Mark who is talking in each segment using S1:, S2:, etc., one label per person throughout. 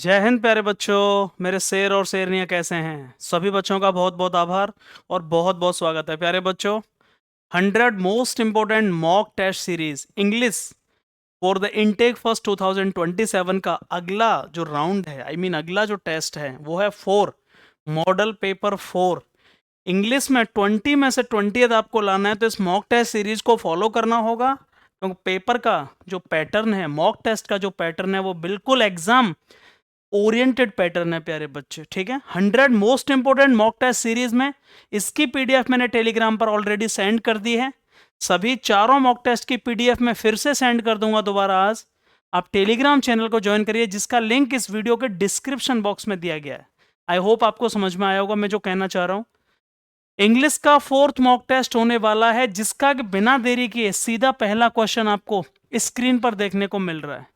S1: जय हिंद प्यारे बच्चों। मेरे शेर और शेरनियाँ कैसे हैं? सभी बच्चों का बहुत बहुत आभार और बहुत बहुत स्वागत है प्यारे बच्चों। 100 most important mock test series English for the intake first 2027 का अगला जो राउंड है, अगला जो टेस्ट है वो है 4 मॉडल पेपर 4 इंग्लिश में। 20 में से 20th आपको लाना है, तो इस मॉक टेस्ट सीरीज को फॉलो करना होगा, क्योंकि पेपर का जो पैटर्न है, मॉक टेस्ट का जो पैटर्न है वो बिल्कुल एग्जाम ओरिएंटेड पैटर्न है प्यारे बच्चे। ठीक है, 100 most important mock test series में इसकी पीडीएफ मैंने टेलीग्राम पर ऑलरेडी सेंड कर दी है। सभी चारों मॉक टेस्ट की पीडीएफ में फिर से सेंड कर दूंगा दोबारा आज। आप टेलीग्राम चैनल को ज्वाइन करिए, जिसका लिंक इस वीडियो के डिस्क्रिप्शन बॉक्स में दिया गया है। आई होप आपको समझ में आया होगा मैं जो कहना चाह रहा हूं। इंग्लिश का 4th मॉक टेस्ट होने वाला है, जिसका कि बिना देरी किए सीधा पहला क्वेश्चन आपको स्क्रीन पर देखने को मिल रहा है।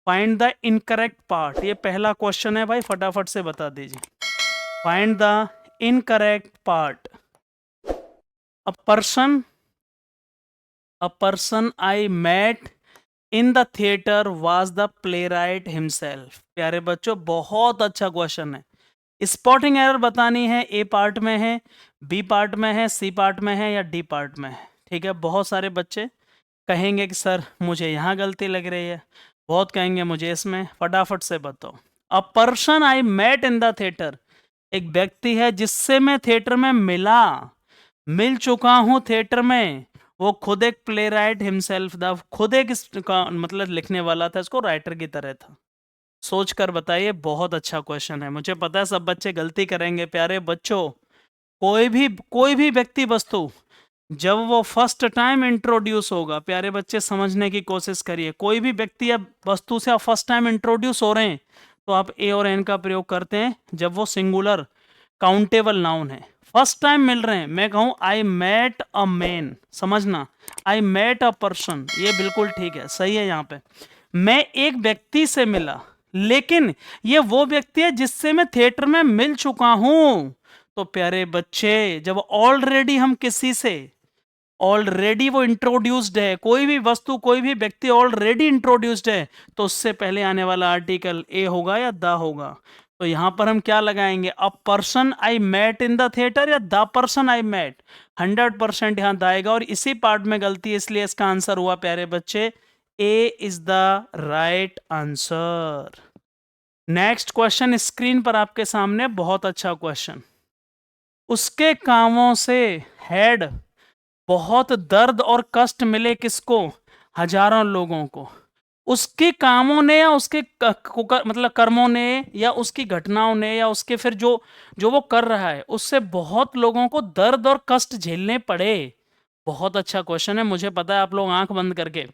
S1: फाइंड द इनकरेक्ट पार्ट, ये पहला क्वेश्चन है भाई, फटाफट से बता दीजिए। Find the incorrect part. A person I met in the theatre was the playwright himself. प्यारे बच्चों, बहुत अच्छा क्वेश्चन है। स्पॉटिंग एरर बतानी है, ए पार्ट में है, बी पार्ट में है, सी पार्ट में है या डी पार्ट में है। ठीक है, बहुत सारे बच्चे कहेंगे कि सर मुझे यहाँ गलती लग रही है, बहुत कहेंगे मुझे इसमें। फटाफट से बताओ। A person I met in the theatre, एक व्यक्ति है जिससे मैं थिएटर में मिल चुका हूं थिएटर में। वो खुद एक प्ले राइट हिमसेल्फ था, खुद एक मतलब लिखने वाला था, इसको राइटर की तरह था। सोच कर बताइए, बहुत अच्छा क्वेश्चन है। मुझे पता है सब बच्चे गलती करेंगे प्यारे बच्चों। कोई भी व्यक्ति वस्तु जब वो फर्स्ट टाइम इंट्रोड्यूस होगा, प्यारे बच्चे समझने की कोशिश करिए। कोई भी व्यक्ति या वस्तु से आप फर्स्ट टाइम इंट्रोड्यूस हो रहे हैं, तो आप ए और एन का प्रयोग करते हैं जब वो सिंगुलर काउंटेबल नाउन है। फर्स्ट टाइम मिल रहे हैं, मैं कहूं आई मेट अ मैन, समझना, आई मेट अ पर्सन, ये बिल्कुल ठीक है, सही है। यहां पे मैं एक व्यक्ति से मिला, लेकिन ये वो व्यक्ति है जिससे मैं थिएटर में मिल चुका हूं। तो प्यारे बच्चे, जब ऑलरेडी हम किसी से ऑलरेडी वो इंट्रोड्यूस्ड है, कोई भी वस्तु कोई भी व्यक्ति ऑलरेडी इंट्रोड्यूस्ड है, तो उससे पहले आने वाला आर्टिकल ए होगा या द होगा। तो यहां पर हम क्या लगाएंगे? A person I met in the theatre या द पर्सन आई मेट। 100% यहां द आएगा, और इसी पार्ट में गलती है, इसलिए इसका आंसर हुआ प्यारे बच्चे A is the right answer. Next question screen पर आपके सामने, बहुत अच्छा क्वेश्चन। उसके कामों से हेड बहुत दर्द और कष्ट मिले, किसको? हजारों लोगों को। उसके कामों ने या उसके मतलब कर्मों ने या उसकी घटनाओं ने या उसके फिर जो जो वो कर रहा है, उससे बहुत लोगों को दर्द और कष्ट झेलने पड़े। बहुत अच्छा क्वेश्चन है। मुझे पता है आप लोग आंख बंद करके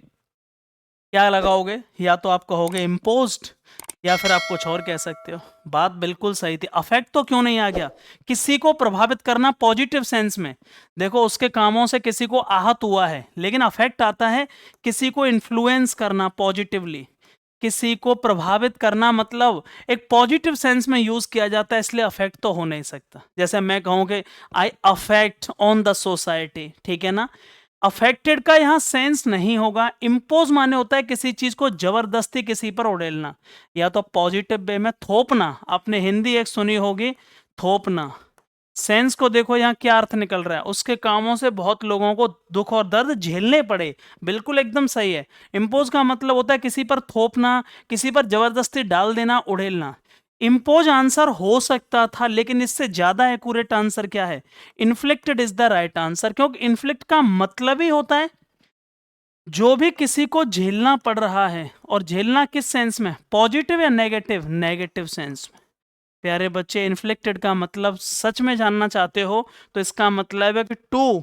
S1: क्या लगाओगे, या तो आप कहोगे इम्पोज्ड, या फिर आप कुछ और कह सकते हो। बात बिल्कुल सही थी। अफेक्ट तो क्यों नहीं आ गया? किसी को प्रभावित करना पॉजिटिव सेंस में, देखो उसके कामों से किसी को आहत हुआ है, लेकिन अफेक्ट आता है किसी को इन्फ्लुएंस करना पॉजिटिवली, किसी को प्रभावित करना, मतलब एक पॉजिटिव सेंस में यूज किया जाता है, इसलिए अफेक्ट तो हो नहीं सकता। जैसे मैं कहूं कि आई अफेक्ट ऑन द सोसाइटी, ठीक है ना। अफेक्टेड का यहां सेंस नहीं होगा। इम्पोज माने होता है किसी चीज को जबरदस्ती किसी पर उड़ेलना, या तो पॉजिटिव वे में थोपना। आपने हिंदी एक सुनी होगी, थोपना। सेंस को देखो यहां क्या अर्थ निकल रहा है, उसके कामों से बहुत लोगों को दुख और दर्द झेलने पड़े। बिल्कुल एकदम सही है। इम्पोज का मतलब होता है किसी पर थोपना, किसी पर जबरदस्ती डाल देना, उड़ेलना। इम्पोज आंसर हो सकता था, लेकिन इससे ज्यादा एक्यूरेट आंसर क्या है? Inflicted is the right answer, क्योंकि इन्फ्लिक्ट का मतलब ही होता है जो भी किसी को झेलना पड़ रहा है। और झेलना किस सेंस में? पॉजिटिव या नेगेटिव? नेगेटिव सेंस में। प्यारे बच्चे, इन्फ्लिक्टेड का मतलब सच में जानना चाहते हो तो इसका मतलब है कि टू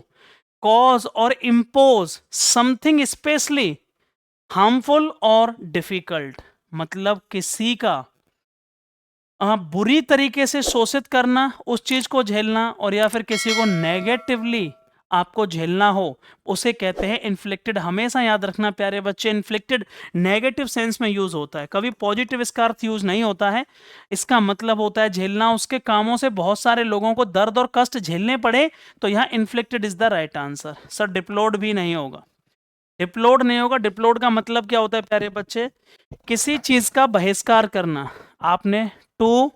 S1: कॉज और इम्पोज समथिंग स्पेशली हार्मफुल और डिफिकल्ट, मतलब किसी का बुरी तरीके से शोषित करना, उस चीज को झेलना, और या फिर किसी को नेगेटिवली आपको झेलना हो, उसे कहते हैं इन्फ्लिक्टेड। हमेशा याद रखना प्यारे बच्चे, इन्फ्लिक्टेड नेगेटिव सेंस में यूज होता है, कभी पॉजिटिव इसका अर्थ यूज नहीं होता है। इसका मतलब होता है झेलना, उसके कामों से बहुत सारे लोगों को दर्द और कष्ट झेलने पड़े, तो यहाँ inflicted is the right answer. Sir diploid भी नहीं होगा, डिप्लोड नहीं होगा। डिप्लोड का मतलब क्या होता है प्यारे बच्चे? किसी चीज का बहिष्कार करना। आपने टू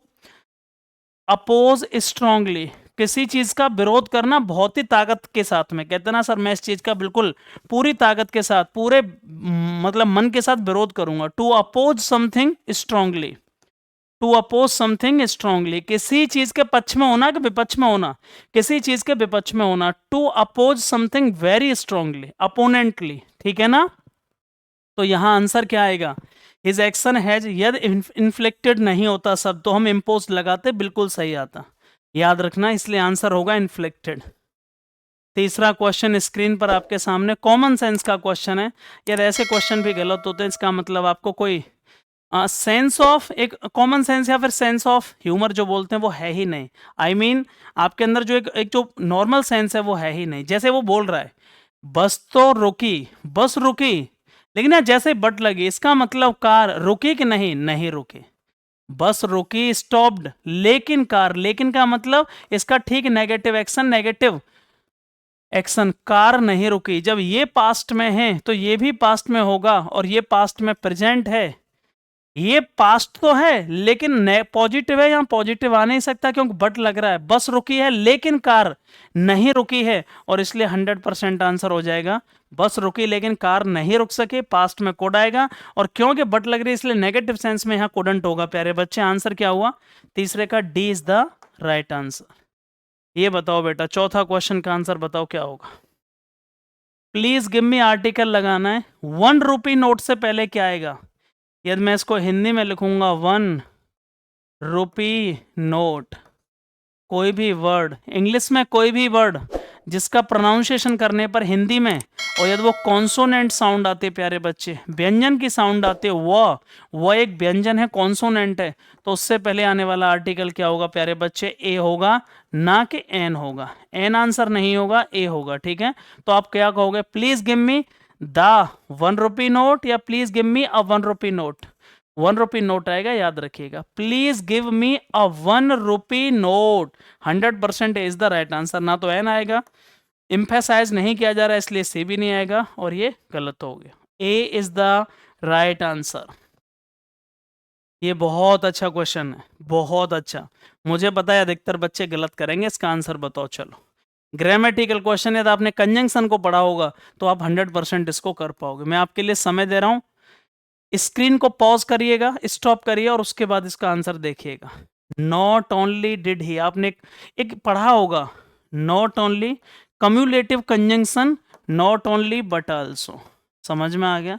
S1: अपोज स्ट्रांगली, किसी चीज का विरोध करना बहुत ही ताकत के साथ में, कहते ना सर मैं इस चीज का बिल्कुल पूरी ताकत के साथ, पूरे मतलब मन के साथ विरोध करूंगा। To oppose something strongly, to oppose something strongly, किसी चीज के पक्ष में होना कि विपक्ष में होना, किसी चीज के विपक्ष में होना। To oppose something very strongly, opponently, ठीक है ना। तो यहां आंसर क्या आएगा, हिज एक्शन हैज, यदि इन्फ्लिक्टेड नहीं होता सब तो हम इम्पोज लगाते, बिल्कुल सही आता, याद रखना, इसलिए आंसर होगा इन्फ्लिक्टेड। तीसरा क्वेश्चन स्क्रीन पर आपके सामने कॉमन सेंस का क्वेश्चन है। यार ऐसे क्वेश्चन भी गलत होते हैं, इसका मतलब आपको कोई सेंस ऑफ, एक कॉमन सेंस या फिर सेंस ऑफ ह्यूमर जो बोलते हैं वो है ही नहीं। आई मीन आपके अंदर जो एक जो नॉर्मल सेंस है वो है ही नहीं। जैसे वो बोल रहा है बस तो रुकी, बस रुकी, लेकिन यार जैसे बट लगी, इसका मतलब कार रुकी कि नहीं, नहीं रुकी। बस रुकी स्टॉप्ड, लेकिन कार, लेकिन का मतलब इसका ठीक negative action, negative action, car नहीं रुकी। जब ये पास्ट में है तो ये भी पास्ट में होगा, और ये पास्ट में प्रेजेंट है, ये पास्ट तो है लेकिन पॉजिटिव है, यहां पॉजिटिव आ नहीं सकता क्योंकि बट लग रहा है। बस रुकी है लेकिन कार नहीं रुकी है, और इसलिए 100% आंसर हो जाएगा बस रुकी लेकिन कार नहीं रुक सके, पास्ट में कोड आएगा, और क्योंकि बट लग रही है इसलिए नेगेटिव सेंस में यहां कोडेंट होगा। प्यारे बच्चे आंसर क्या हुआ, तीसरे का D is the right answer. ये बताओ बेटा, चौथा क्वेश्चन का आंसर बताओ क्या होगा। प्लीज गिव मी आर्टिकल लगाना है। 1 रुपी नोट से पहले क्या आएगा, यदि मैं इसको हिंदी में लिखूंगा 1 रुपी नोट, कोई भी वर्ड इंग्लिश में, कोई भी वर्ड जिसका प्रोनाउंसिएशन करने पर हिंदी में, और यदि वो कॉन्सोनेंट साउंड आते, प्यारे बच्चे व्यंजन की साउंड आते, वो एक व्यंजन है, कॉन्सोनेंट है, तो उससे पहले आने वाला आर्टिकल क्या होगा प्यारे बच्चे, ए होगा, ना कि एन होगा। एन आंसर नहीं होगा, ए होगा, ठीक है। तो आप क्या कहोगे, please give me the 1 rupee note, या please give me a 1 rupee note. 1 rupee note आएगा, याद रखिएगा, please give me a 1 rupee note, 100% is the right answer. ना तो एन आएगा, इम्फेसाइज नहीं किया जा रहा है इसलिए सी भी नहीं आएगा, और ये गलत हो गया। ए इज द राइट आंसर। ये बहुत अच्छा क्वेश्चन है, बहुत अच्छा। मुझे पता है अधिकतर बच्चे गलत करेंगे, इसका आंसर बताओ। चलो, ग्रामेटिकल क्वेश्चन है, तो आपने कंजंक्शन को पढ़ा होगा तो आप 100% इसको कर पाओगे। मैं आपके लिए समय दे रहा हूं, स्क्रीन को पॉज करिएगा, स्टॉप करिए, और उसके बाद इसका आंसर देखिएगा। नॉट ओनली डिड ही, आपने एक पढ़ा होगा, not only cumulative conjunction, not only but also, समझ में आ गया।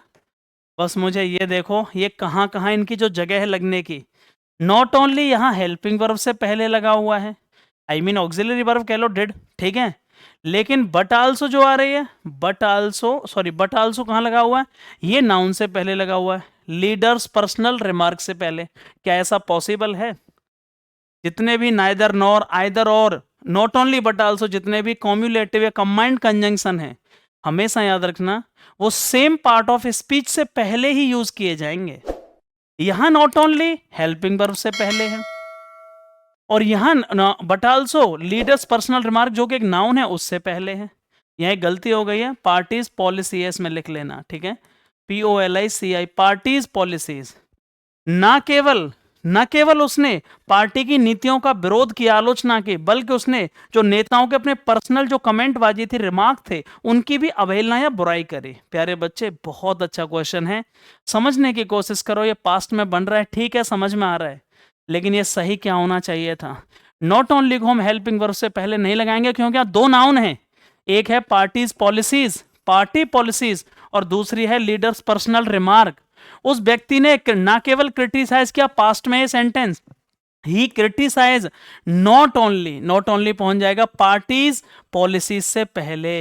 S1: बस मुझे ये देखो, ये कहाँ कहाँ इनकी जो जगह है लगने की। नॉट ओनली यहाँ हेल्पिंग वर्ब से पहले लगा हुआ है, आई मीन ऑक्सिलरी वर्ब कह लो, डिड, ठीक है। लेकिन बट आल्सो जो आ रही है, but also, sorry, but also कहाँ लगा हुआ है, ये नाउन से पहले लगा हुआ है, लीडर्स पर्सनल रिमार्क से पहले। क्या ऐसा पॉसिबल है? जितने भी नाइदर नॉर आइदर और नॉट ओनली बट आल्सो, जितने भी कॉम्युलेटिव या कंबाइंड कंजंक्शन है, हमेशा याद रखना वो सेम पार्ट ऑफ स्पीच से पहले ही यूज किए जाएंगे। यहां नॉट ओनली हेल्पिंग वर्ब से पहले है, और यहां but also leaders personal remark जो कि एक नाउन है उससे पहले है। यह एक गलती हो गई है, पार्टीज पॉलिसीज में लिख लेना, ठीक है, POLICI, पार्टीज पॉलिसीज। ना केवल उसने पार्टी की नीतियों का विरोध किया, आलोचना की, बल्कि उसने जो नेताओं के अपने पर्सनल जो कमेंट बाजी थी, रिमार्क थे, उनकी भी अवहेलना या बुराई करी। प्यारे बच्चे बहुत अच्छा क्वेश्चन है, समझने की कोशिश करो। ये पास्ट में बन रहा है, ठीक है, समझ में आ रहा है, लेकिन ये सही क्या होना चाहिए था। नॉट ओनली को हम हेल्पिंग वर्ब से पहले नहीं लगाएंगे क्योंकि यहाँ दो नाउन है, एक है पार्टीज पॉलिसीज, पार्टी पॉलिसीज, और दूसरी है लीडर्स पर्सनल रिमार्क। उस व्यक्ति ने ना केवल क्रिटिसाइज किया, पास्ट में sentence, he criticize not only पहुंच जाएगा पार्टीज पॉलिसीज से पहले।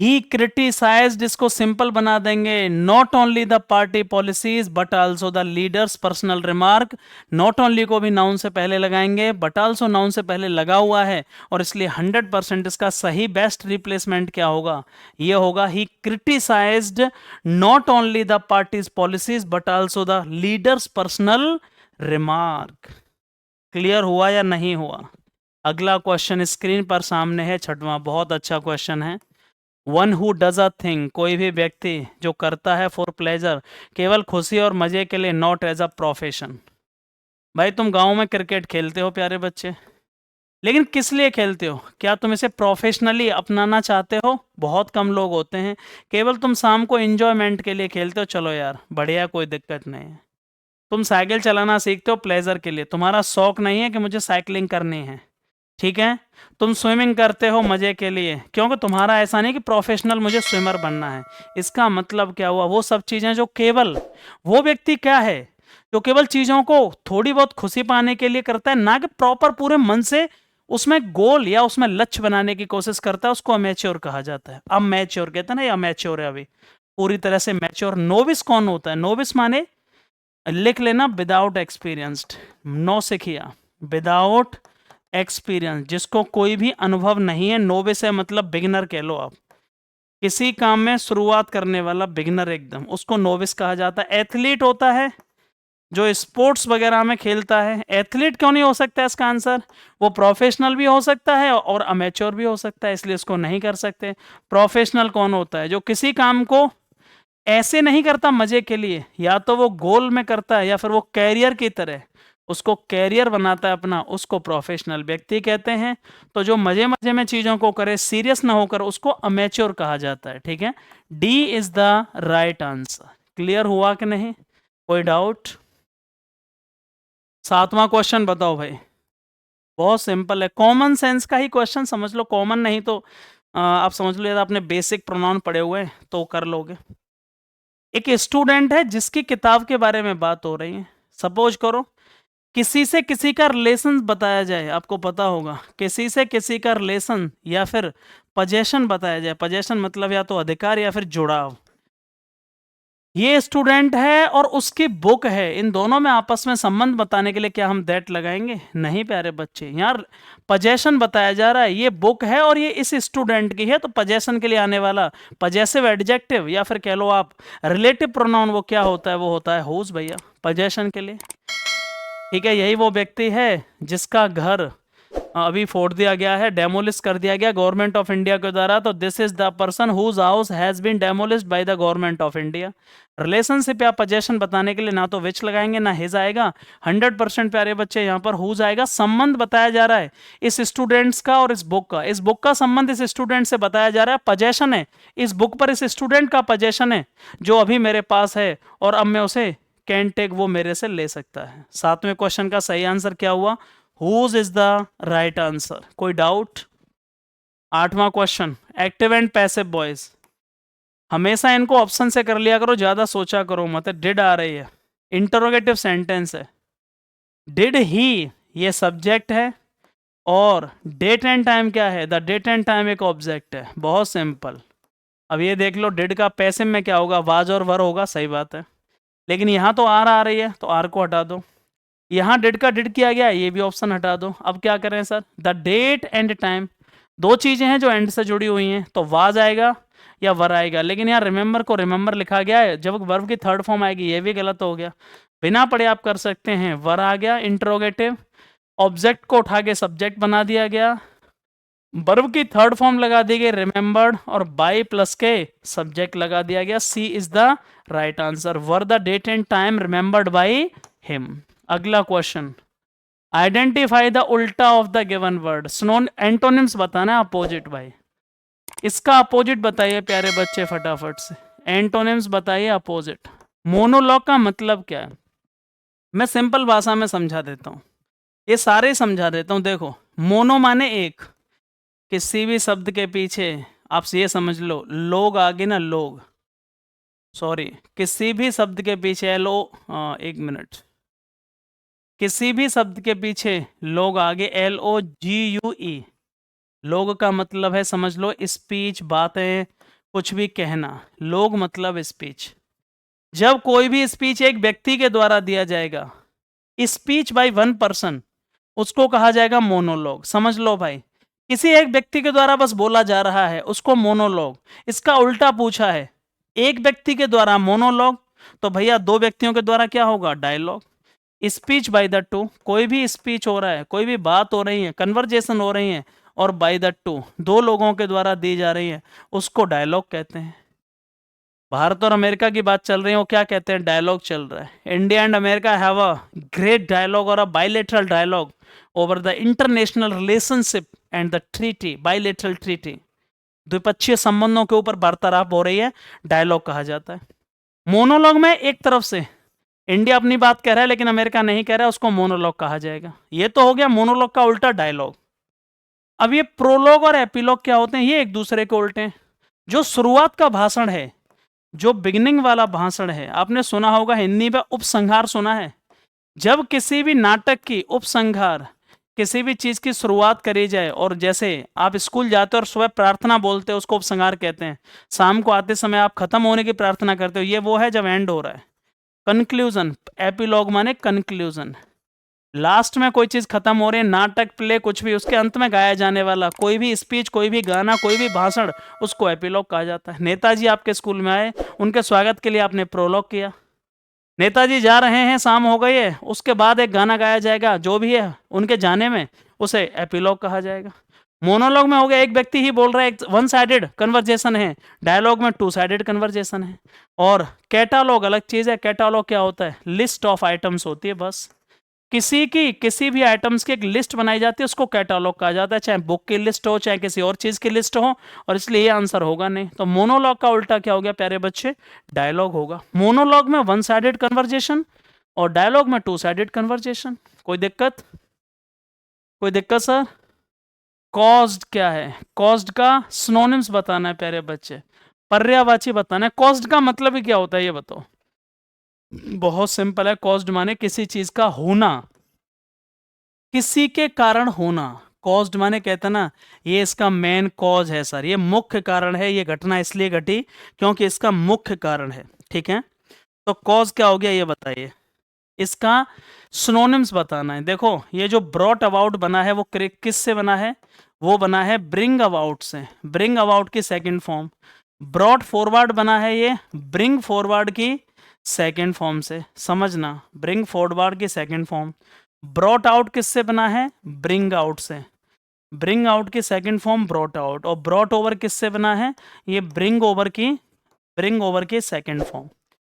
S1: ही क्रिटिसाइज्ड, इसको सिंपल बना देंगे, not only the party policies but also the leaders personal remark. Not only को भी नाउन से पहले लगाएंगे, बट आल्सो नाउन से पहले लगा हुआ है, और इसलिए 100% इसका सही बेस्ट रिप्लेसमेंट क्या होगा, ये होगा ही criticised not only the parties policies but also the leaders personal remark. Clear हुआ या नहीं हुआ? अगला क्वेश्चन स्क्रीन पर सामने है, छठवां, बहुत अच्छा क्वेश्चन है। One who does a thing, कोई भी व्यक्ति जो करता है फॉर प्लेजर, केवल खुशी और मजे के लिए, नॉट एज अ प्रोफेशन। भाई तुम गांव में क्रिकेट खेलते हो प्यारे बच्चे, लेकिन किस लिए खेलते हो? क्या तुम इसे प्रोफेशनली अपनाना चाहते हो? बहुत कम लोग होते हैं। केवल तुम शाम को एंजॉयमेंट के लिए खेलते हो, चलो यार बढ़िया, कोई दिक्कत नहीं है। तुम साइकिल चलाना सीखते हो प्लेजर के लिए, तुम्हारा शौक नहीं है कि मुझे साइकिलिंग करनी है, ठीक है? तुम स्विमिंग करते हो मजे के लिए, क्योंकि तुम्हारा ऐसा नहीं कि प्रोफेशनल मुझे स्विमर बनना है। इसका मतलब क्या हुआ? वो सब चीजें जो केवल वो व्यक्ति क्या है जो केवल चीजों को थोड़ी बहुत खुशी पाने के लिए करता है, ना कि प्रॉपर पूरे मन से उसमें गोल या उसमें लक्ष्य बनाने की कोशिश करता है, उसको अमेच्योर कहा जाता है। अब मैच्योर कहते हैं ना, ये अमेच्योर है अभी पूरी तरह से मैच्योर। नोविस कौन होता है? नोविस माने, लिख लेना, विदाउट एक्सपीरियंस्ड। नो से किया, विदाउट एक्सपीरियंस, जिसको कोई भी अनुभव नहीं है। नोविस है मतलब बिगिनर कह लो आप, किसी काम में शुरुआत करने वाला बिगिनर एकदम, उसको नोविस कहा जाता है। एथलीट होता है जो स्पोर्ट्स वगैरह में खेलता है। एथलीट क्यों नहीं हो सकता है इसका आंसर? वो प्रोफेशनल भी हो सकता है और अमेच्योर भी हो सकता है, इसलिए इसको नहीं कर सकते। प्रोफेशनल कौन होता है? जो किसी काम को ऐसे नहीं करता मजे के लिए, या तो वो गोल में करता है या फिर वो कैरियर की तरह उसको कैरियर बनाता है अपना, उसको प्रोफेशनल व्यक्ति कहते हैं। तो जो मजे मजे में चीजों को करे, सीरियस ना होकर, उसको अमेच्योर कहा जाता है, ठीक है? D is the right answer. Clear हुआ कि नहीं? कोई डाउट? 7वां क्वेश्चन बताओ भाई। बहुत सिंपल है, कॉमन सेंस का ही क्वेश्चन समझ लो। कॉमन नहीं तो आप समझ लो, यदि आपने बेसिक प्रोनाउन पढ़े हुए हैं तो कर लोगे। एक स्टूडेंट है जिसकी किताब के बारे में बात हो रही है। सपोज करो किसी से किसी का रिलेशन बताया जाए, आपको पता होगा, किसी से किसी का रिलेशन या फिर पजेशन बताया जाए। पजेशन मतलब या तो अधिकार या फिर जुड़ाव। ये स्टूडेंट है और उसकी बुक है, इन दोनों में आपस में संबंध बताने के लिए क्या हम दैट लगाएंगे? नहीं प्यारे बच्चे, यार पजेशन बताया जा रहा है, ये बुक है और ये इस स्टूडेंट की है, तो पजेशन के लिए आने वाला पजेसिव एडजेक्टिव या फिर कह लो आप रिलेटिव प्रोनाउन, वो क्या होता है? वो होता है हुज भैया, पजेशन के लिए। ठीक है, यही वो व्यक्ति है जिसका घर अभी फोड़ दिया गया है, डेमोलिश कर दिया गया गवर्नमेंट ऑफ इंडिया के द्वारा। तो this is the person whose house has been demolished by the government of India. Relationship या पोजेशन बताने के लिए ना तो विच लगाएंगे ना हिज आएगा। 100% प्यारे बच्चे यहाँ पर हुज आएगा। संबंध बताया जा रहा है इस स्टूडेंट्स का और इस बुक का। इस बुक का संबंध इस स्टूडेंट से बताया जा रहा है। पोजेशन है इस बुक पर, इस स्टूडेंट का पोजेशन है जो अभी मेरे पास है और अब मैं उसे कैन टेक, वो मेरे से ले सकता है। 7वें क्वेश्चन का सही आंसर क्या हुआ? Whose is the right answer. कोई डाउट? 8वां question, active and passive voice. हमेशा इनको ऑप्शन से कर लिया करो, ज्यादा सोचा करो मत। डिड आ रही है, इंटरोगेटिव सेंटेंस है। डिड ही ये सब्जेक्ट है और डेट एंड टाइम क्या है? द डेट एंड टाइम एक ऑब्जेक्ट है। बहुत सिंपल। अब ये देख लो, डिड का पैसिव में क्या होगा? वाज और वर होगा, सही बात है। लेकिन यहां तो आर आ रही है, तो आर को हटा दो। यहाँ डिड का डिड किया गया, ये भी ऑप्शन हटा दो। अब क्या करें sir? The date and time, दो चीजें हैं जो एंड से जुड़ी हुई हैं, तो वाज आएगा या वर आएगा। लेकिन यहाँ रिमेंबर को रिमेंबर लिखा गया है, जब वर्ब की थर्ड फॉर्म आएगी, ये भी गलत हो गया। बिना पढ़े आप कर सकते हैं, वर आ गया इंट्रोगेटिव, ऑब्जेक्ट को उठा के सब्जेक्ट बना दिया गया, वर्ब की थर्ड फॉर्म लगा दी गई रिमेंबर्ड, और बाई प्लस के सब्जेक्ट लगा दिया गया। C is the right answer. Were the date and time remembered by him. अगला क्वेश्चन, आइडेंटिफाई द उल्टा ऑफ द गिवन वर्ड। स्नोन एंटोनिम्स बताना है, अपोजिट भाई। इसका अपोजिट बताइए प्यारे बच्चे फटाफट से, एंटोनिम्स बताइए अपोजिट। मोनोलॉग का मतलब क्या है? मैं सिंपल भाषा में समझा देता हूं, ये सारे समझा देता हूं। देखो, मोनो माने एक, किसी भी शब्द के पीछे आप ये समझ लो, लोग आगे ना, लोग, सॉरी, किसी भी शब्द के पीछे लो, एक मिनट, किसी भी शब्द के पीछे लोग आगे, LOGUE। लोग का मतलब है, समझ लो, स्पीच, बातें, कुछ भी कहना। लोग मतलब स्पीच। जब कोई भी स्पीच एक व्यक्ति के द्वारा दिया जाएगा, स्पीच बाय वन पर्सन, उसको कहा जाएगा मोनोलॉग। समझ लो भाई, किसी एक व्यक्ति के द्वारा बस बोला जा रहा है, उसको मोनोलॉग। इसका उल्टा पूछा है, एक व्यक्ति के द्वारा मोनोलॉग, तो भैया दो व्यक्तियों के द्वारा क्या होगा? Dialogue. Speech by the two, कोई भी स्पीच हो रहा है, कोई भी बात हो रही है, कन्वर्जेशन हो रही है, और बाय द टू, दो लोगों के द्वारा दी जा रही है, उसको डायलॉग कहते हैं। भारत और अमेरिका की बात चल रही है, वो क्या कहते हैं, डायलॉग चल रहा है। India and America have a great dialogue और a bilateral dialogue over the international relationship and the treaty, bilateral treaty, द्विपक्षीय संबंधों के ऊपर वार्तालाप हो रही है, डायलॉग कहा जाता है। मोनोलॉग में एक तरफ से इंडिया अपनी बात कह रहा है लेकिन अमेरिका नहीं कह रहा है, उसको मोनोलॉग कहा जाएगा। ये तो हो गया मोनोलॉग का उल्टा डायलॉग। अब ये प्रोलॉग और एपिलॉग क्या होते हैं, ये एक दूसरे के उल्टे हैं। जो शुरुआत का भाषण है, जो बिगिनिंग वाला भाषण है, आपने सुना होगा हिंदी में उपसंहार सुना है। जब किसी भी नाटक की उपसंहार, किसी भी चीज की शुरुआत करी जाए, और जैसे आप स्कूल जाते हो और सुबह प्रार्थना बोलते हो, उसको उपसंहार कहते हैं। शाम को आते समय आप खत्म होने की प्रार्थना करते हो, ये वो है जब एंड हो रहा है। कंक्लूजन, एपिलॉग माने कंक्लूजन, लास्ट में कोई चीज खत्म हो रही है, नाटक, प्ले, कुछ भी, उसके अंत में गाया जाने वाला कोई भी स्पीच, कोई भी गाना, कोई भी भाषण, उसको एपिलॉग कहा जाता है। नेताजी आपके स्कूल में आए, उनके स्वागत के लिए आपने प्रोलॉग किया। नेताजी जा रहे हैं, शाम हो गई है, उसके बाद एक गाना गाया जाएगा, जो भी है उनके जाने में, उसे एपिलॉग कहा जाएगा। मोनोलॉग में हो गया एक व्यक्ति ही बोल रहा है, एक वन साइडेड कन्वर्जेशन है। डायलॉग में टू साइडेड कन्वर्जेशन है। और कैटालॉग अलग चीज है। कैटालॉग क्या होता है, लिस्ट ऑफ आइटम्स होती है बस। किसी भी आइटम्स की एक लिस्ट बनाई जाती है, उसको कैटालॉग कहा जाता है, चाहे बुक की लिस्ट हो, चाहे किसी और चीज की लिस्ट हो, और इसलिए ये आंसर होगा नहीं। तो मोनोलॉग का उल्टा क्या हो गया प्यारे बच्चे, डायलॉग होगा। मोनोलॉग में वन साइडेड कन्वर्जेशन और डायलॉग में टू साइडेड कन्वर्जेशन। कोई दिक्कत, कोई दिक्कत सर? कॉज्ड क्या है, कॉज्ड का सिनोनिम्स बताना है प्यारे बच्चे, पर्यायवाची बताना है। कॉज्ड का मतलब ही क्या होता है ये बताओ। बहुत सिंपल है, कॉज्ड माने किसी चीज का होना, किसी के कारण होना। कॉज्ड माने कहते हैं ना, ये इसका मेन कॉज है सर, ये मुख्य कारण है, ये घटना इसलिए घटी क्योंकि इसका मुख्य कारण है। ठीक है, तो कॉज क्या हो गया ये बताइए, इसका सिनोनिम्स बताना है। देखो ये जो ब्रॉट अबाउट बना है वो किस से बना है, वो बना है ब्रिंग अबाउट से। ब्रिंग अबाउट की सेकंड फॉर्म। ब्रॉट फॉरवर्ड बना है ये ब्रिंग फॉरवर्ड की सेकंड फॉर्म से, समझना, ब्रिंग फॉरवर्ड की सेकंड फॉर्म। ब्रॉट आउट किससे बना है, ब्रिंग आउट से। ब्रिंग आउट की सेकंड फॉर्म ब्रॉट आउट। और ब्रॉट ओवर किससे बना है, ये ब्रिंग ओवर की सेकंड फॉर्म।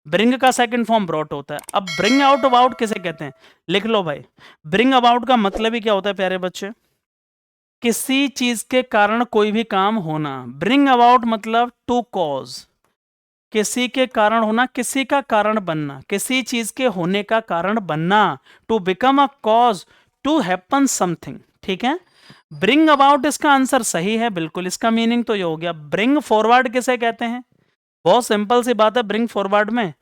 S1: ब्रिंग का सेकंड फॉर्म ब्रॉट होता है। अब ब्रिंग आउट अबाउट किसे कहते हैं, लिख लो भाई। ब्रिंग अबाउट का मतलब ही क्या होता है प्यारे बच्चे, किसी चीज के कारण कोई भी काम होना। ब्रिंग अबाउट मतलब टू कॉज, किसी के कारण होना, किसी का कारण बनना, किसी चीज के होने का कारण बनना। To become a cause, to happen something. ठीक है, ब्रिंग अबाउट इसका आंसर सही है बिल्कुल। इसका मीनिंग तो ये हो गया। ब्रिंग फॉरवर्ड किसे कहते हैं, बहुत सिंपल सी बात है। ब्रिंग फॉरवर्ड में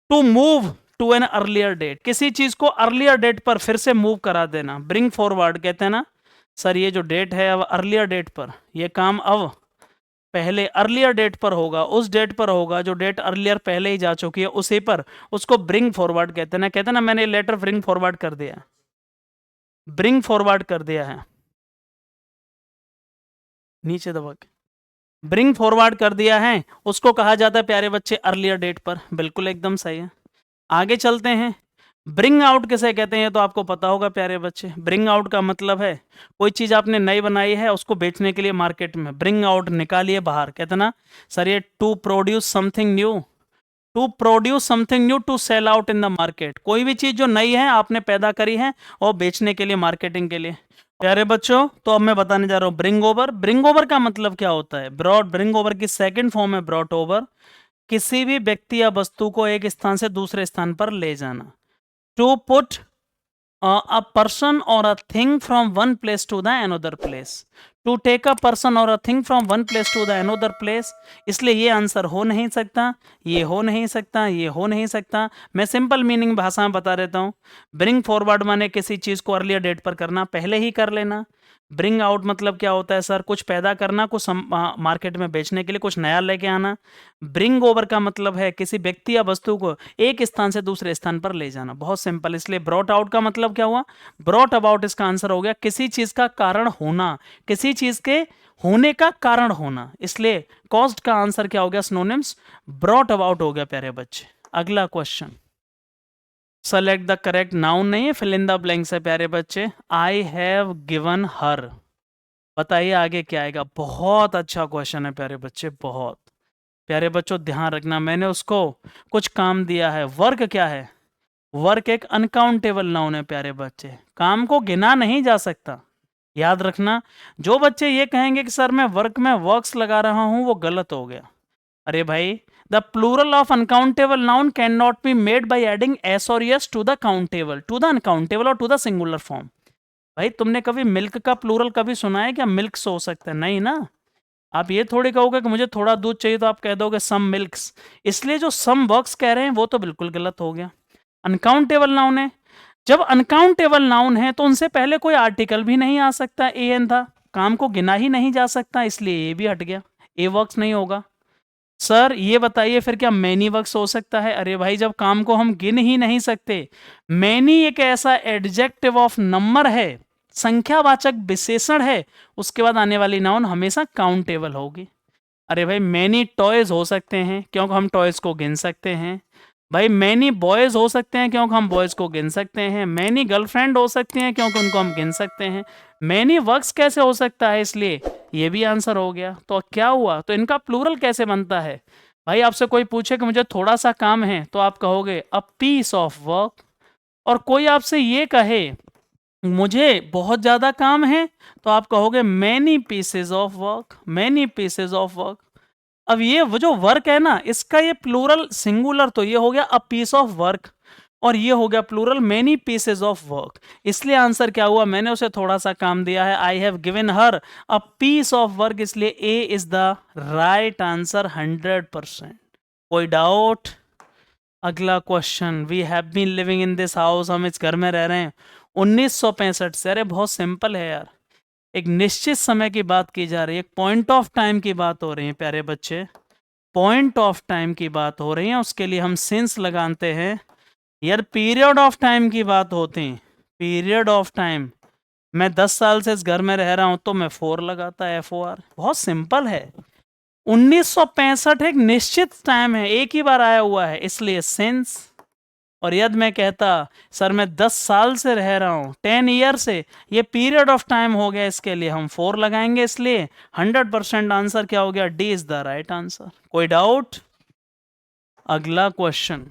S1: to move to an earlier date, किसी चीज को अर्लियर डेट पर फिर से मूव करा देना, ब्रिंग फॉरवर्ड कहते हैं ना। सर ये जो डेट है अब अर्लियर डेट पर, ये काम अब पहले अर्लियर डेट पर होगा, उस डेट पर होगा जो डेट अर्लियर पहले ही जा चुकी है उसी पर, उसको ब्रिंग फॉरवर्ड कहते हैं ना। कहते हैं ना मैंने लेटर ब्रिंग फॉरवर्ड कर दिया, ब्रिंग फॉरवर्ड कर दिया है, नीचे दबा के ब्रिंग फॉरवर्ड कर दिया है, उसको कहा जाता है प्यारे बच्चे अर्लियर डेट पर। बिल्कुल एकदम सही है। आगे चलते हैं। ब्रिंग आउट किसे कहते हैं, तो आपको पता होगा प्यारे बच्चे। ब्रिंग आउट का मतलब है कोई चीज आपने नई बनाई है, उसको बेचने के लिए मार्केट में, ब्रिंग आउट निकालिए बाहर, कहते ना सर ये to produce something new, to produce something new to sell out in the market. कोई भी चीज जो नई है आपने पैदा करी है और बेचने के लिए, मार्केटिंग के लिए। प्यारे बच्चों तो अब मैं बताने जा रहा हूं ब्रिंग ओवर। ब्रिंग ओवर का मतलब क्या होता है, ब्रॉड, ब्रिंग ओवर की सेकंड फॉर्म है ब्रॉट ओवर, किसी भी व्यक्ति या वस्तु को एक स्थान से दूसरे स्थान पर ले जाना। To put a person or a thing from one place to the another place, to take a person or a thing from one place to the another place। इसलिए ये आंसर हो नहीं सकता, ये हो नहीं सकता, ये हो नहीं सकता। मैं सिंपल मीनिंग भाषा में बता देता हूँ। ब्रिंग फॉरवर्ड माने किसी चीज को अर्लियर डेट पर करना, पहले ही कर लेना। ब्रिंग आउट मतलब क्या होता है सर, कुछ पैदा करना, कुछ मार्केट में बेचने के लिए कुछ नया लेके आना। ब्रिंग ओवर का मतलब है किसी व्यक्ति या वस्तु को एक स्थान से दूसरे स्थान पर ले जाना, बहुत सिंपल। इसलिए ब्रॉट आउट का मतलब क्या हुआ, ब्रॉट अबाउट इसका आंसर हो गया किसी चीज का कारण होना, किसी चीज के होने का कारण होना। इसलिए कॉज्ड का आंसर क्या हो गया, सिनोनिम्स ब्रॉट अबाउट हो गया प्यारे बच्चे। अगला question, select the correct noun नहीं है, फिल इन द ब्लैंक्स है प्यारे बच्चे। आई हैव गिवन हर, बताइए आगे क्या आएगा। बहुत अच्छा क्वेश्चन है प्यारे बच्चे, बहुत। प्यारे बच्चों ध्यान रखना, मैंने उसको कुछ काम दिया है। वर्क क्या है? वर्क एक अनकाउंटेबल नाउन है प्यारे बच्चे, काम को गिना नहीं जा सकता। याद रखना, जो बच्चे ये कहेंगे कि सर मैं वर्क में वर्क्स लगा रहा हूं, वो गलत हो गया। अरे भाई, the plural of uncountable noun can not be made by adding s और es to the countable, to the uncountable और टू द सिंगुलर फॉर्म। भाई तुमने कभी मिल्क का प्लूरल कभी सुना है क्या? मिल्क्स हो सकता है, नहीं ना। आप ये थोड़ी कहोगे कि मुझे थोड़ा दूध चाहिए तो आप कह दोगे सम मिल्क्स। इसलिए जो सम वर्क्स कह रहे हैं वो तो बिल्कुल गलत हो गया। अनकाउंटेबल नाउन है, जब अनकाउंटेबल नाउन है तो उनसे पहले कोई आर्टिकल भी नहीं आ सकता, ए एन था, काम को गिना ही नहीं जा सकता, इसलिए ए भी हट गया, ए वर्क्स नहीं होगा। सर ये बताइए फिर क्या मैनी वर्क्स हो सकता है? अरे भाई जब काम को हम गिन ही नहीं सकते, मैनी एक ऐसा एडजेक्टिव ऑफ नंबर है, संख्यावाचक विशेषण है, उसके बाद आने वाली नाउन हमेशा काउंटेबल होगी। अरे भाई मैनी टॉयज हो सकते हैं क्योंकि हम टॉयज को गिन सकते हैं। भाई मैनी बॉयज हो सकते हैं क्योंकि हम बॉयज को गिन सकते हैं। मैनी गर्लफ्रेंड हो सकती हैं क्योंकि उनको हम गिन सकते हैं। मैनी वर्क्स कैसे हो सकता है? इसलिए ये भी आंसर हो गया। तो क्या हुआ? तो इनका प्लूरल कैसे बनता है? भाई आपसे कोई पूछे कि मुझे थोड़ा सा काम है तो आप कहोगे अ पीस ऑफ वर्क, और कोई आपसे ये कहे मुझे बहुत ज़्यादा काम है तो आप कहोगे many pieces of work, many pieces of work. अब ये वो जो वर्क है ना, इसका ये प्लूरल सिंगुलर तो ये हो गया अ पीस ऑफ वर्क, और ये हो गया plural many pieces of work. इसलिए आंसर क्या हुआ? मैंने उसे थोड़ा सा काम दिया है, I have given her a piece of work, इसलिए A is the right answer 100%। कोई डाउट? अगला question, we have been living in this house, हम इस घर में रह रहे हैं 1965 से। अरे बहुत सिंपल है यार, एक निश्चित समय की बात की जा रही है, एक पॉइंट ऑफ टाइम की बात हो रही है प्यारे बच्चे, पॉइंट ऑफ टाइम की बात हो रही है। उसके लिए हम सिंस लगाते हैं यार। पीरियड ऑफ टाइम की बात होती है, पीरियड ऑफ टाइम, मैं 10 साल से इस घर में रह रहा हूं तो मैं 4 लगाता है, FOR। बहुत सिंपल है। 1965 एक निश्चित टाइम है, एक ही बार आया हुआ है, इसलिए सिंस। और यदि मैं कहता सर मैं 10 साल से रह रहा हूं, 10 ईयर से, ये पीरियड ऑफ टाइम हो गया, इसके लिए हम 4 लगाएंगे, इसलिए 100% आंसर क्या हो गया? D is the right answer. कोई डाउट? अगला क्वेश्चन,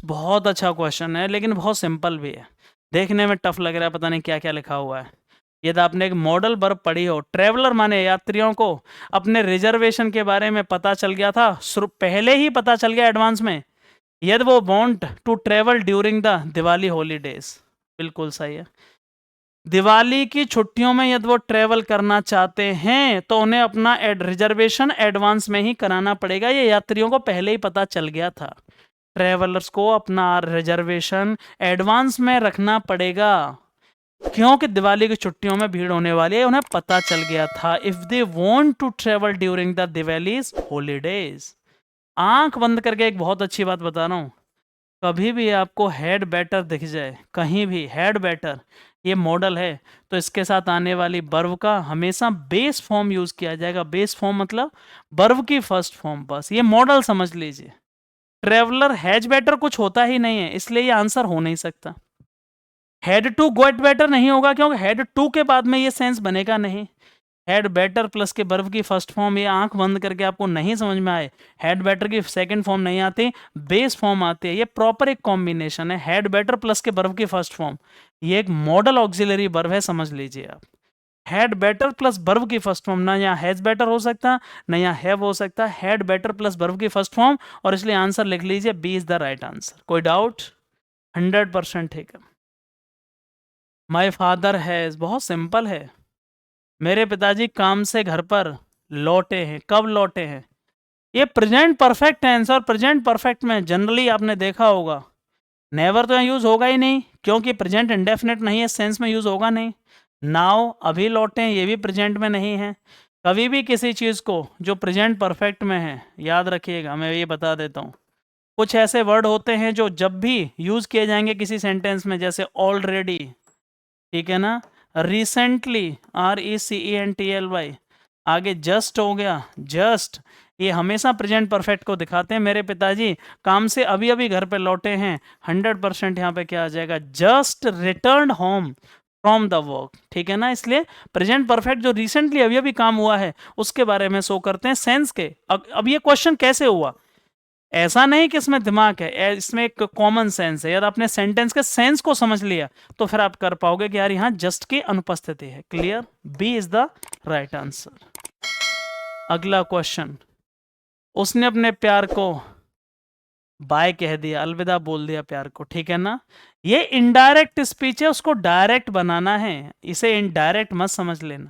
S1: बहुत अच्छा क्वेश्चन है लेकिन बहुत सिंपल भी है, देखने में टफ लग रहा है, पता नहीं क्या क्या लिखा हुआ है। यदि आपने एक मॉडल वर्ब पढ़ी हो, ट्रेवलर माने यात्रियों को अपने रिजर्वेशन के बारे में पता चल गया था, पहले ही पता चल गया एडवांस में, यदि वो want to travel during the Diwali holidays. बिल्कुल सही है, दिवाली की छुट्टियों में यदि वो ट्रेवल करना चाहते हैं तो उन्हें अपना रिजर्वेशन एडवांस में ही कराना पड़ेगा। ये यात्रियों को पहले ही पता चल गया था, ट्रेवलर्स को अपना रिजर्वेशन एडवांस में रखना पड़ेगा क्योंकि दिवाली की छुट्टियों में भीड़ होने वाली है, उन्हें पता चल गया था। If they want to travel during the Diwali's holidays. आंख बंद करके एक बहुत अच्छी बात बता रहा हूं, कभी भी आपको हेड बेटर दिख जाए, कहीं भी हेड बेटर ये मॉडल है, तो इसके साथ आने वाली वर्ब का हमेशा बेस फॉर्म यूज किया जाएगा। बेस फॉर्म मतलब वर्ब की फर्स्ट फॉर्म, बस ये मॉडल समझ लीजिए। ट्रेवलर हैज बेटर कुछ होता ही नहीं है, इसलिए ये आंसर हो नहीं सकता। हेड टू गेट बेटर नहीं होगा क्योंकि हेड टू के बाद में ये सेंस बनेगा नहीं। हेड बेटर प्लस के वर्ब की फर्स्ट फॉर्म, ये आंख बंद करके आपको नहीं समझ में आए, हेड बेटर की सेकंड फॉर्म नहीं आती, बेस फॉर्म आती है। ये प्रॉपर एक कॉम्बिनेशन है, हेड बेटर प्लस के वर्ब की फर्स्ट फॉर्म, ये एक मॉडल ऑक्सिलरी वर्ब है, समझ लीजिए आप। हेड बेटर प्लस वर्ब की फर्स्ट फॉर्म, ना यहाँ हैज बेटर हो सकता ना यहाँ हैव हो सकता, हेड बेटर प्लस वर्ब की फर्स्ट फॉर्म, और इसलिए आंसर लिख लीजिए, B is the right answer. कोई डाउट? 100% ठीक है। माई फादर हैज, बहुत सिंपल है, मेरे पिताजी काम से घर पर लौटे हैं। कब लौटे हैं? ये प्रेजेंट परफेक्ट टेंस, और प्रेजेंट परफेक्ट में जनरली आपने देखा होगा नेवर तो यहाँ यूज होगा ही नहीं क्योंकि प्रेजेंट इंडेफिनेट नहीं है, सेंस में यूज होगा नहीं। नाउ, अभी लौटे हैं, ये भी प्रेजेंट में नहीं है। कभी भी किसी चीज़ को जो प्रेजेंट परफेक्ट में है, याद रखिएगा, मैं ये बता देता हूँ, कुछ ऐसे वर्ड होते हैं जो जब भी यूज किए जाएंगे किसी सेंटेंस में, जैसे ऑलरेडी, ठीक है ना, रिसेंटली, RECENTLY, आगे जस्ट हो गया, जस्ट, ये हमेशा प्रेजेंट परफेक्ट को दिखाते हैं। मेरे पिताजी काम से अभी अभी घर पे लौटे हैं, 100% यहाँ पे क्या आ जाएगा? Just return home from the work, ठीक है ना। इसलिए प्रेजेंट परफेक्ट जो रिसेंटली अभी अभी काम हुआ है उसके बारे में शो करते हैं सेंस के। अब ये क्वेश्चन कैसे हुआ, ऐसा नहीं कि इसमें दिमाग है, इसमें एक कॉमन सेंस है। यदि आपने सेंटेंस के सेंस को समझ लिया तो फिर आप कर पाओगे कि यार यहाँ जस्ट की अनुपस्थिति है। Clear, B is the right answer. अगला क्वेश्चन, उसने अपने प्यार को बाय कह दिया, अलविदा बोल दिया प्यार को, ठीक है ना। ये इनडायरेक्ट स्पीच है, उसको डायरेक्ट बनाना है, इसे इनडायरेक्ट मत समझ लेना।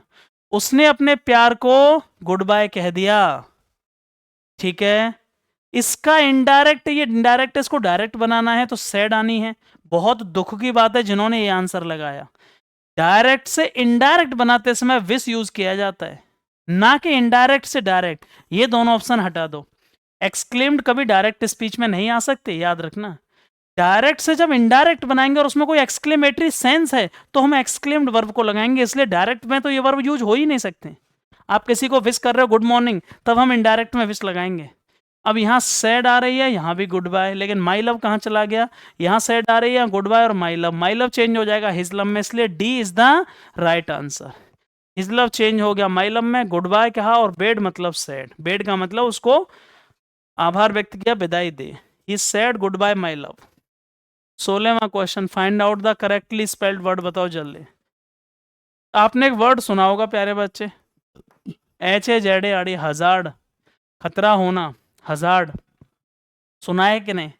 S1: उसने अपने प्यार को गुड बाय कह दिया, ठीक है। इसका इनडायरेक्ट, ये इनडायरेक्ट, इसको डायरेक्ट बनाना है तो सैड आनी है। बहुत दुख की बात है जिन्होंने ये आंसर लगाया। डायरेक्ट से इनडायरेक्ट बनाते समय विस यूज किया जाता है, ना कि इनडायरेक्ट से डायरेक्ट। ये दोनों ऑप्शन हटा दो। एक्सक्लेम्ड कभी डायरेक्ट स्पीच में नहीं आ सकते, याद रखना। डायरेक्ट से जब इनडायरेक्ट बनाएंगे और उसमें कोई एक्सक्लेमेटरी सेंस है तो हम एक्सक्लेम्ड वर्ब को लगाएंगे, इसलिए डायरेक्ट में तो ये वर्ब यूज हो ही नहीं सकते। आप किसी को विश कर रहे हो गुड मॉर्निंग, तब हम इनडायरेक्ट में विश लगाएंगे। अब यहाँ सैड आ रही है, यहाँ भी गुड बाय, लेकिन माई लव कहाँ चला गया, यहाँ सैड आ रही है, गुड बाय और माई लव चेंज हो जाएगा हिज लव में, इसलिए D is the right answer. His love change हो गया माई लव में, गुड बाय कहा और बेड मतलब सैड, बेड का मतलब उसको आभार व्यक्त किया, विदाई दे। He said good bye my love. 16वां question, find out the correctly spelled word, बताओ जल्दी। आपने एक वर्ड सुना होगा प्यारे बच्चे, HAZARD, हजार्ड, खतरा होना, हजार्ड, सुना है कि नहीं।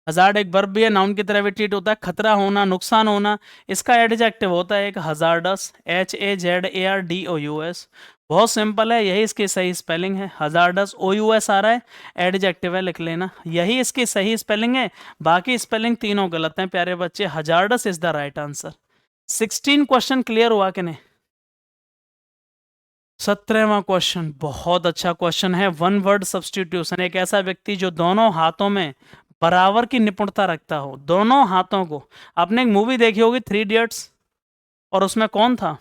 S1: हजार्ड एक वर्ब भी है, नाउन की तरह भी ट्रीट होता है। खतरा होना, नुकसान होना, इसका एडजेक्टिव होता है एक हजार्डस, HAZARDOUS। बहुत सिंपल है, यही इसकी सही स्पेलिंग है। हजार्डस OUS आ रहा है, एडजेक्टिव है, लिख लेना, यही इसकी सही स्पेलिंग है। बाकी स्पेलिंग तीनों गलत हैं प्यारे बच्चे, hazardous is the right answer. 16 question clear हुआ कि नहीं। 17वां क्वेश्चन बहुत अच्छा क्वेश्चन है, वन वर्ड सब्स्टिट्यूशन। एक ऐसा व्यक्ति जो दोनों हाथों में बराबर की निपुणता रखता हो, दोनों हाथों को। आपने एक मूवी देखी होगी 3 इडियट्स, और उसमें कौन था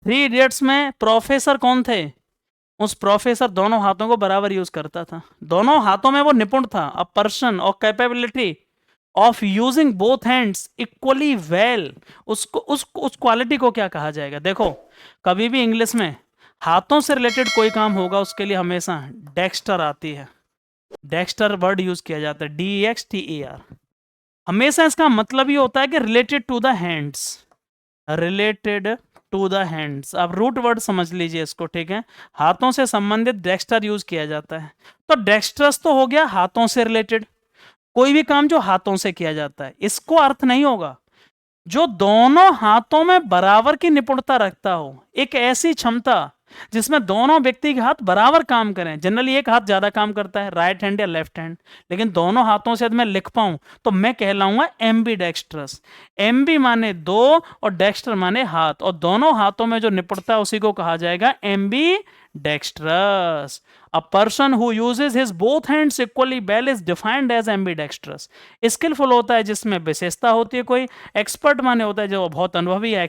S1: 3 इडियट्स में, प्रोफेसर कौन थे। उस प्रोफेसर दोनों हाथों को बराबर यूज करता था, दोनों हाथों में वो निपुण था। अ पर्सन और capability of using both hands equally well, उसको उस क्वालिटी को क्या कहा जाएगा। देखो, कभी भी इंग्लिश में हाथों से रिलेटेड कोई काम होगा उसके लिए हमेशा डेक्स्टर आती है, डेक्स्टर वर्ड यूज किया जाता है, DEXTER। हमेशा इसका मतलब ये होता है कि related to the hands, related to the hands. आप रूट वर्ड समझ लीजिए इसको, ठीक है। हाथों से संबंधित डेक्स्टर यूज किया जाता है, तो डेक्स्ट्रस तो हो गया हाथों से रिलेटेड, कोई भी काम जो हाथों से किया जाता है। इसको अर्थ नहीं होगा जो दोनों हाथों में बराबर की निपुणता रखता हो, एक ऐसी क्षमता जिसमें दोनों व्यक्ति के हाथ बराबर काम करें। जनरली एक हाथ ज्यादा काम करता है, राइट हैंड या लेफ्ट हैंड, लेकिन दोनों हाथों से यदि मैं लिख पाऊं तो मैं कहलाऊंगा एम्बीडेक्स्ट्रस। एम्बी माने दो और डेक्स्टर माने हाथ, और दोनों हाथों में जो निपुणता है उसी को कहा जाएगा ambidextrous. A person who uses his both hands equally well is defined as ambidextrous। Skilful होता है जिसमें विशेषता होती है कोई, एक्सपर्ट माने होता है जो बहुत अनुभवी है,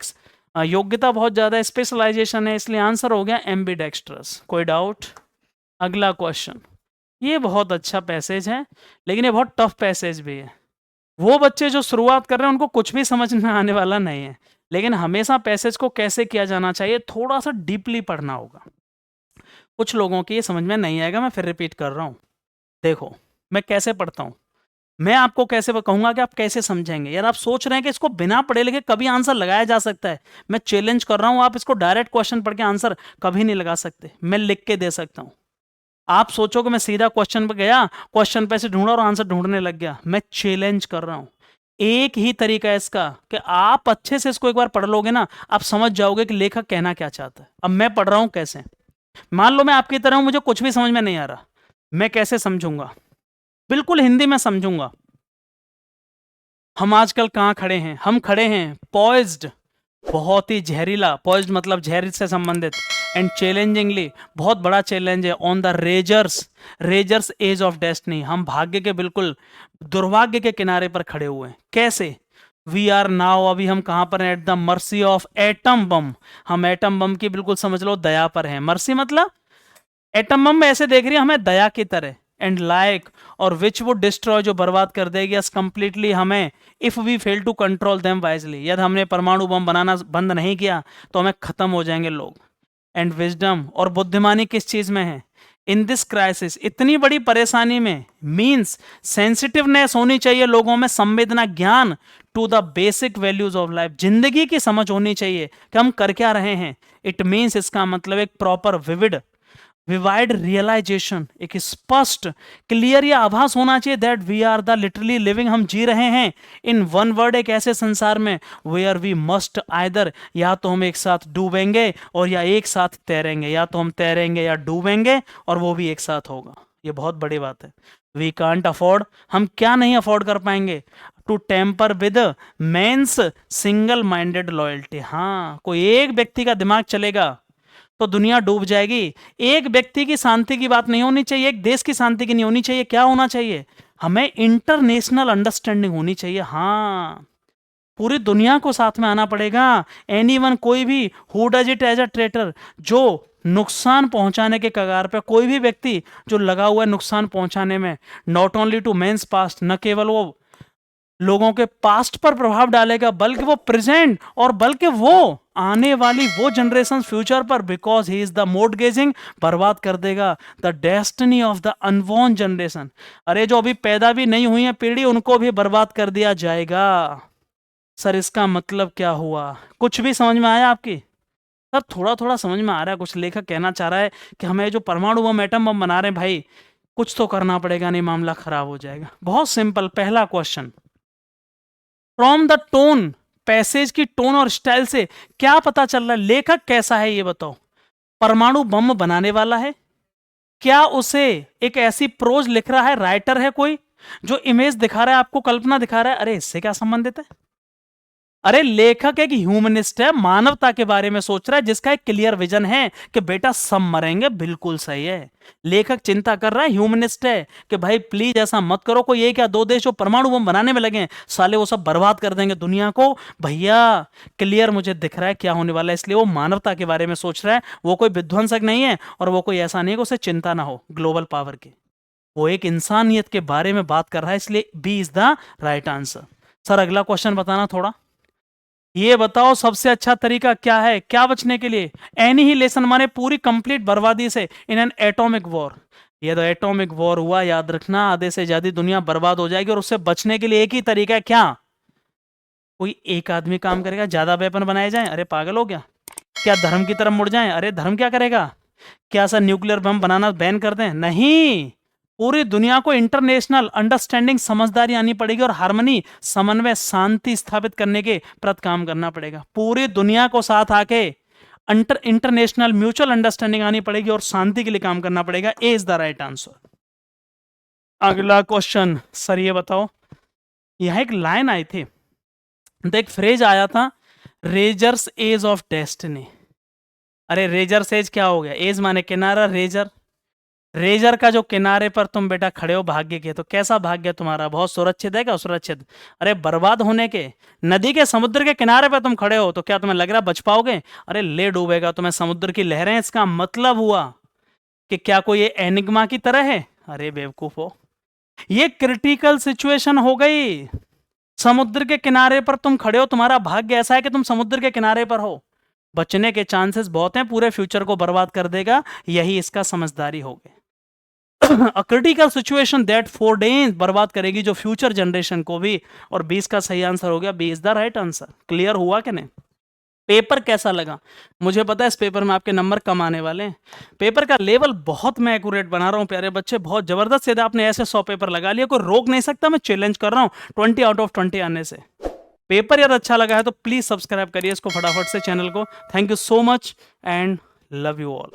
S1: योग्यता बहुत ज्यादा है, स्पेशलाइजेशन है, इसलिए आंसर हो गया एम्बीडेक्स्ट्रस। कोई डाउट। अगला क्वेश्चन, ये बहुत अच्छा पैसेज है लेकिन ये बहुत टफ पैसेज भी है। वो बच्चे जो शुरुआत कर रहे हैं उनको कुछ भी समझ में आने वाला नहीं है, लेकिन हमेशा पैसेज को कैसे किया जाना चाहिए थोड़ा सा डीपली पढ़ना होगा। कुछ लोगों की ये समझ में नहीं आएगा, मैं फिर रिपीट कर रहा हूं। देखो मैं कैसे पढ़ता हूं, मैं आपको कैसे कहूंगा कि आप कैसे समझेंगे। यार आप सोच रहे हैं कि इसको बिना पढ़े लिखे कभी आंसर लगाया जा सकता है, मैं चैलेंज कर रहा हूं, आप इसको डायरेक्ट क्वेश्चन पढ़ के आंसर कभी नहीं लगा सकते, मैं लिख के दे सकता हूं। आप सोचो कि मैं सीधा क्वेश्चन पे गया, क्वेश्चन पे से ढूंढा और आंसर ढूंढने लग गया, मैं चैलेंज कर रहा हूं। एक ही तरीका है इसका कि आप अच्छे से इसको एक बार पढ़ लोगे ना, आप समझ जाओगे कि लेखक कहना क्या चाहता है। अब मैं पढ़ रहा हूं कैसे, मान लो मैं आपकी तरह हूं, मुझे कुछ भी समझ में नहीं आ रहा, मैं कैसे समझूंगा, बिल्कुल हिंदी में समझूंगा। हम आजकल कहां खड़े हैं, हम खड़े हैं पॉइज्ड, बहुत ही जहरीला, पॉइज्ड मतलब जहर से संबंधित, एंड चैलेंजिंगली, बहुत बड़ा चैलेंज है, on the razor's edge of destiny, हम भाग्य के बिल्कुल दुर्भाग्य के किनारे पर खड़े हुए हैं। कैसे, वी आर नाउ, अभी हम कहां पर हैं, at the mercy of atom bomb, हम एटम बम की बिल्कुल समझ लो दया पर हैं। मर्सी मतलब एटम बम में ऐसे देख रही है हमें दया की तरह, एंड लाइक और विच वुड डिस्ट्रॉय, जो बर्बाद कर देगी अस कंप्लीटली हमें, if we fail to control them wisely, यदि हमने परमाणु बम बनाना बंद नहीं किया तो हमें खत्म हो जाएंगे लोग। एंड विजडम, और बुद्धिमानी किस चीज में है, इन दिस क्राइसिस, इतनी बड़ी परेशानी में, मीन्स सेंसिटिवनेस होनी चाहिए लोगों में, संवेदना, ज्ञान to the basic values of life, जिंदगी की समझ होनी चाहिए कि हम कर क्या रहे हैं। इट मीन्स, इसका मतलब एक प्रॉपर विवाइड रियलाइजेशन, एक स्पष्ट क्लियर या आभास होना चाहिए that we are the literally living, हम जी रहे हैं इन वन वर्ड, एक ऐसे संसार में वेयर वी मस्ट आइदर, या तो हम एक साथ डूबेंगे और या एक साथ तैरेंगे, या तो हम तैरेंगे या डूबेंगे, और वो भी एक साथ होगा। ये बहुत बड़ी बात है। वी कांट अफोर्ड, हम क्या नहीं अफोर्ड कर पाएंगे, to temper with man's single minded loyalty. हाँ, कोई एक व्यक्ति का दिमाग चलेगा तो दुनिया डूब जाएगी। एक व्यक्ति की शांति की बात नहीं होनी चाहिए, एक देश की शांति की नहीं होनी चाहिए। क्या होना चाहिए, हमें इंटरनेशनल अंडरस्टैंडिंग होनी चाहिए। हाँ, पूरी दुनिया को साथ में आना पड़ेगा। एनीवन, कोई भी, who does it as a traitor, जो नुकसान पहुंचाने के कगार पे, कोई भी व्यक्ति जो लगा हुआ है नुकसान पहुंचाने में, not only to man's past, न केवल वो लोगों के पास्ट पर प्रभाव डालेगा बल्कि वो प्रेजेंट और बल्कि वो आने वाली वो जनरेशन फ्यूचर पर, बिकॉज ही इज द मोर्टगेजिंग, बर्बाद कर देगा the destiny of the unborn generation. अरे जो अभी पैदा भी नहीं हुई है पीढ़ी, उनको भी बर्बाद कर दिया जाएगा। सर इसका मतलब क्या हुआ, कुछ भी समझ में आया आपकी? सर थोड़ा थोड़ा समझ में आ रहा है। कुछ लेखक कहना चाह रहा है कि हमें जो परमाणु बम, एटम बम बना रहे हैं भाई, कुछ तो करना पड़ेगा, नहीं मामला खराब हो जाएगा। बहुत सिंपल, पहला question, from the tone, passage की टोन और स्टाइल से क्या पता चल रहा है लेखक कैसा है, ये बताओ। परमाणु बम बनाने वाला है, क्या उसे एक ऐसी प्रोज लिख रहा है, राइटर है कोई जो इमेज दिखा रहा है आपको, कल्पना दिखा रहा है, अरे इससे क्या संबंधित है? अरे लेखक एक ह्यूमनिस्ट है, मानवता के बारे में सोच रहा है, जिसका एक क्लियर विजन है कि बेटा सब मरेंगे। बिल्कुल सही है, लेखक चिंता कर रहा है, ह्यूमनिस्ट है कि भाई प्लीज ऐसा मत करो, कोई एक या दो देश जो परमाणु बम बनाने में लगे हैं, साले वो सब बर्बाद कर देंगे दुनिया को। भैया क्लियर मुझे दिख रहा है क्या होने वाला है, इसलिए वो मानवता के बारे में सोच रहा है। वो कोई विध्वंसक नहीं है और वो कोई ऐसा नहीं है कि उसे चिंता ना हो ग्लोबल पावर की। वो एक इंसानियत के बारे में बात कर रहा है, इसलिए B is the right answer. Sir अगला क्वेश्चन बताना थोड़ा, ये बताओ सबसे अच्छा तरीका क्या है, क्या बचने के लिए? एनिहिलेशन माने पूरी कंप्लीट बर्बादी से, इन एन एटॉमिक वॉर। ये तो एटॉमिक वॉर हुआ, याद रखना, आधे से ज्यादा दुनिया बर्बाद हो जाएगी और उससे बचने के लिए एक ही तरीका है, क्या? कोई एक आदमी काम करेगा, ज्यादा वेपन बनाए जाएं? अरे पागल हो गया क्या? धर्म की तरफ मुड़ जाएं? अरे धर्म क्या करेगा? क्या सर न्यूक्लियर बम बनाना बैन कर दें? नहीं, पूरी दुनिया को इंटरनेशनल अंडरस्टैंडिंग, समझदारी आनी पड़ेगी और हार्मनी, समन्वय, शांति स्थापित करने के प्रति काम करना पड़ेगा। पूरी दुनिया को साथ आके इंटरनेशनल म्यूचुअल अंडरस्टैंडिंग आनी पड़ेगी और शांति के लिए काम करना पड़ेगा। ए इज द राइट आंसर। अगला क्वेश्चन, सर ये बताओ, यहां एक लाइन आई थी, तो एक फ्रेज आया था, रेजर्स एज ऑफ डेस्टिनी। अरे रेजर्स एज क्या हो गया? एज माने किनारा, रेजर, रेजर का जो किनारे पर तुम बेटा खड़े हो भाग्य के, तो कैसा भाग्य तुम्हारा? बहुत सुरक्षित है क्या असुरक्षित? अरे बर्बाद होने के, नदी के, समुद्र के किनारे पर तुम खड़े हो, तो क्या तुम्हें लग रहा बच पाओगे? अरे ले डूबेगा तुम्हें समुद्र की लहरें। इसका मतलब हुआ कि क्या कोई ये एनिग्मा की तरह है? अरे बेवकूफो, ये क्रिटिकल सिचुएशन हो गई। समुद्र के किनारे पर तुम खड़े हो, तुम्हारा भाग्य ऐसा है कि तुम समुद्र के किनारे पर हो, बचने के चांसेस बहुत हैं, पूरे फ्यूचर को बर्बाद कर देगा। यही इसका समझदारी हो गई। अ क्रिटिकल सिचुएशन दैट फोरडेन्स, बर्बाद करेगी जो फ्यूचर जनरेशन को भी। और 20 का सही आंसर हो गया, 20 द राइट आंसर। क्लियर हुआ कि नहीं? पेपर कैसा लगा? मुझे पता है इस पेपर में आपके नंबर कम आने वाले हैं। पेपर का लेवल बहुत मैं एक्यूरेट बना रहा हूं प्यारे बच्चे, बहुत जबरदस्त। यदि आपने ऐसे 100 पेपर लगा लिया, कोई रोक नहीं सकता। मैं चैलेंज कर रहा हूं 20 आउट ऑफ 20 आने से। पेपर यार अच्छा लगा है तो प्लीज सब्सक्राइब करिए इसको फटाफट से, चैनल को। Thank you so much and love you all.